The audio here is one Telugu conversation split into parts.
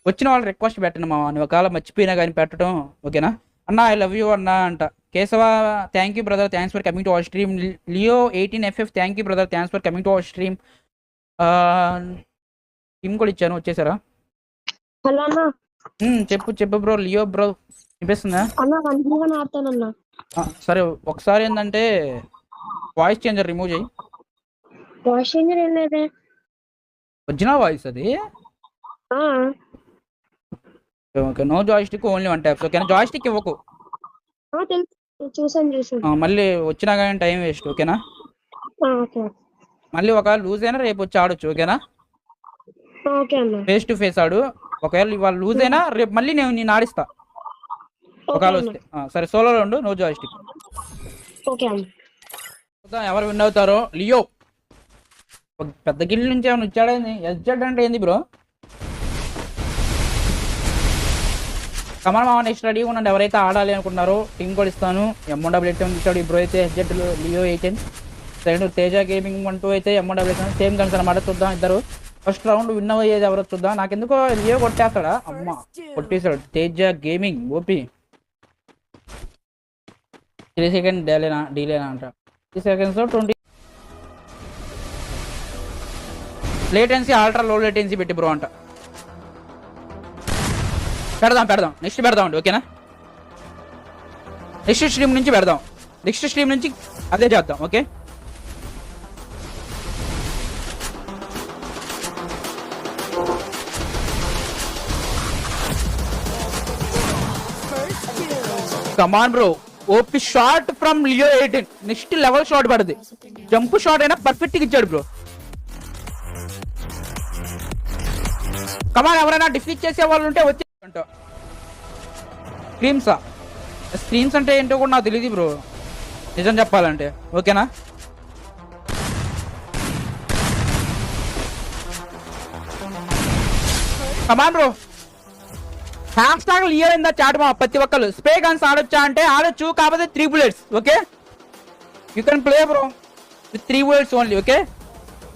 వచ్చిన వాళ్ళు రిక్వెస్ట్ పెట్టండి మామ, నువ్వు ఒకవేళ మర్చిపోయినా కానీ పెట్టడం ఓకేనా. అన్న ఐ లవ్ యూ అన్న అంట. Keshava thank you brother, thanks for coming to our stream. Leo 18FF thank you brother, thanks for coming to our stream. Team కూడా ఇచ్చాను, వచ్చేసారా? హలో అన్న. చెప్పు చెప్పు బ్రో. లియో బ్రో వినిపిస్తుందా? సరే ఒకసారి ఏంటంటే వాయిస్ చేంజర్ రిమూవ్ చేయి. వాయిస్ చేంజర్ ఏం లేదే, ఒరిజినల్ వాయిస్ అది. Okay, no joystick, only 1 taps ఓకేనా. జాయిస్టిక్ ఇవ్వకు, చూసాను. మళ్ళీ వచ్చినా కానీ టైం వేస్ట్ ఓకేనా. మళ్ళీ ఒకవేళ లూజ్ అయినా రేపు వచ్చి ఆడొచ్చు ఓకేనా. ఫేస్ టు ఫేస్ ఆడు. ఒకవేళ ఇవాళ లూజ్ అయినా రేపు మళ్ళీ నేను ఆడిస్తా ఒకవేళ వస్తే. సరే సోలోలో ఉండు, నో జాయిస్టిక్. ఎవరు విన్ అవుతారో. లియో పెద్ద గిల్ నుంచి ఏమైనా వచ్చాడేంది? ఎస్జెడ్ అంటే ఏంది బ్రో? కమల్ మామ నెక్స్ట్ రెడీగా ఉండండి. ఎవరైతే ఆడాలి అనుకున్నారో టీం కూడా ఇస్తాను. M1W8 ఇచ్చాడు ఈ బ్రో అయితే. SZ Leo 18. Second Teja gaming 12 అయితే M1W8 సేమ్ గన్స్ అనమాట. చూద్దాం ఇద్దరు ఫస్ట్ రౌండ్ విన్ అయ్యేది ఎవరో చూద్దాం. నాకెందుకో లియో కొట్టేస్తాడా? అమ్మ కొట్టేశాడు. Teja gaming OP. 3 సెకండ్ డీలేనా అంట. 3 seconds 20 latency, ultra low latency పెట్టి బ్రో అంట. పెడదాం నెక్స్ట్ పెడదాం అండి ఓకేనా. నెక్స్ట్ స్ట్రీమ్ నుంచి పెడదాం, నెక్స్ట్ స్ట్రీమ్ నుంచి అదే చేద్దాం okay. Come on bro, OP shot from Leo 18. Next level shot పడుతుంది. జంప్ షాట్ అయినా పర్ఫెక్ట్ గా ఇచ్చాడు బ్రో. కమాన్, ఎవరైనా డిఫీట్ చేసే వాళ్ళు ఉంటే వచ్చి. స్క్రీమ్స్ అంటే ఏంటో కూడా నాకు తెలియదు బ్రో, నిజం చెప్పాలంటే ఓకేనా. Come on bro, hashtag Leo in the chat మా ప్రతి ఒక్కరు. స్ప్రే గన్స్ ఆడొచ్చా అంటే ఆడొచ్చు, కాకపోతే 3 bullets okay. You can play bro with 3 bullets only okay.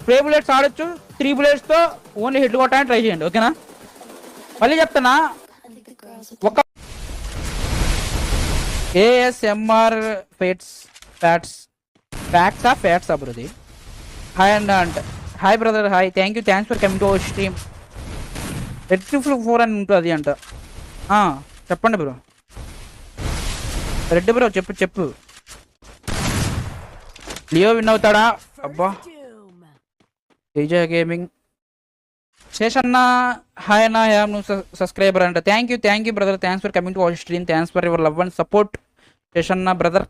Spray bullets ఆడొచ్చు, 3 bullets తో ఓన్లీ హిట్ కొట్టడానికి ట్రై చేయండి ఓకేనా. మళ్ళీ చెప్తున్నా, ఒక ASMR ఫ్యాట్స్ బ్రోది. హాయ్ అంటే hi brother, hi thanks for coming to our stream. Red 4 అని ఉంటుంది అంట. చెప్పండి బ్రో. రెడ్ బ్రో చెప్పు. లియో విన్ అవుతాడా? అబ్బా తేజ గేమింగ్. శేషన్న హాయ్ అన్న, నువ్వు సబ్స్క్రైబర్ అంట. Thank you brother, thanks for coming to our stream, thanks for your love and support Seshanna brother.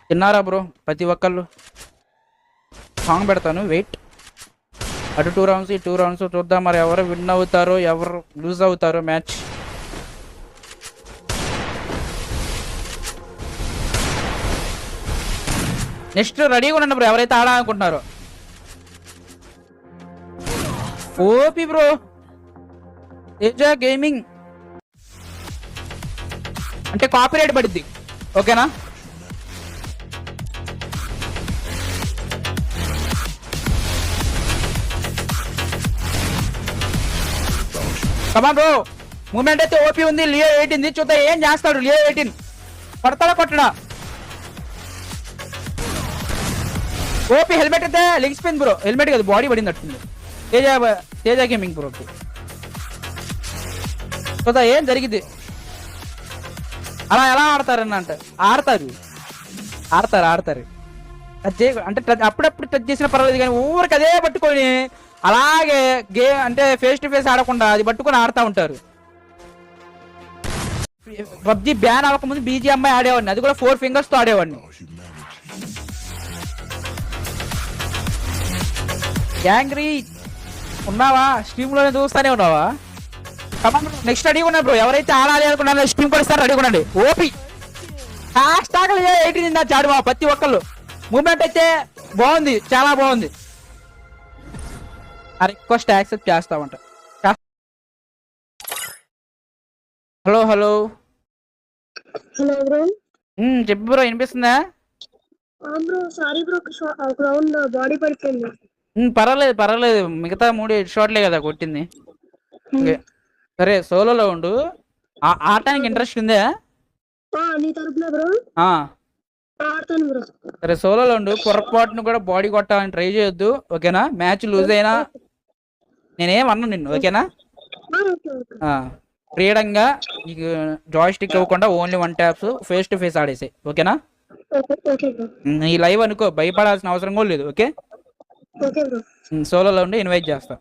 తిన్నారా బ్రో ప్రతి ఒక్కళ్ళు? సాంగ్ పెడతాను వెయిట్. అటు 2 rounds ఈ 2 rounds చూద్దాం మరి ఎవరు విన్ అవుతారో ఎవరు లూజ్ అవుతారో మ్యాచ్. నెక్స్ట్ రెడీగా ఉండండి బ్రో ఎవరైతే ఆడాలనుకుంటున్నారో. ఓపీ బ్రో తేజ గేమింగ్ అంటే కాపీరైట్ పడుద్ది ఓకేనా. కమాన్ బ్రో, మూమెంట్ అయితే ఓపీ ఉంది. లియో 18 చూద్దాం ఏం చేస్తాడు. లియో 18 పడతాడా కొట్టడా? ఓపీ హెల్మెట్ అయితే లెగ్ స్పిన్ బ్రో. హెల్మెట్ కదా బాడీ పడింది అట్టుంది. తేజ గేమింగ్ బ్రో చూద్దాం ఏం జరిగింది. అలా ఎలా ఆడతారని అంటే ఆడతారు అంటే అప్పుడప్పుడు టచ్ చేసిన పర్వాలేదు కానీ ఊరికి అదే పట్టుకొని అలాగే అంటే ఫేస్ టు ఫేస్ ఆడకుండా అది పట్టుకొని ఆడుతూ ఉంటారు. పబ్జి బ్యాన్ అవ్వకముందు BGMI ఆడేవాడిని, అది కూడా 4 fingers తో ఆడేవాడిని. యాంగ్రీ ఉన్నావా? స్ట్రీమ్ లోనే చూస్తానే ఉన్నావా? నెక్స్ట్ రెడీ ఉన్నా బ్రో, ఎవరైతే ఆడాలి అనుకున్నారో స్ట్రీమ్ కూడా ఇస్తారు, రెడీ ఉండండి. ఓపీ హ్యాష్టాగ్ 18 చాడు మా ప్రతి ఒక్కళ్ళు. మూమెంట్ అయితే బాగుంది, చాలా బాగుంది. ఆ రిక్వెస్ట్ యాక్సెప్ట్ చేస్తామంట. Hello bro. చెప్పు బ్రో, వినిపిస్తుందా? బ్రో సారీ బ్రో, ఒక రౌండ్ బాడీ పడిపోయింది. పర్వాలేదు పర్వాలేదు, మిగతా 3 హెడ్ షాట్లే కదా కొట్టింది. ఓకే సరే, సోలోలో ఉండు. ఆడటానికి ఇంట్రెస్ట్ ఉందా? నీ తరపున బ్రో ఆ, ఆడతాను బ్రో. సరే సోలోలో ఉండు. పొరపాటును కూడా బాడీ కొట్టాలని ట్రై చేయొద్దు, ఓకేనా? మ్యాచ్ లూజ్ అయినా నేనేమన్నా నిన్ను, ఓకేనా? Okay okay. ఫ్రీడంగా నీకు జాయ్ స్టిక్ ఇవ్వకుండా only 1 taps face to face ఆడేసే, ఓకేనా? Okay okay bro. ఈ లైవ్ అనుకో, భయపడాల్సిన అవసరం కూడా లేదు, ఓకే? Okay bro. సోలోలో ఉండి ఇన్వైట్ చేస్తా.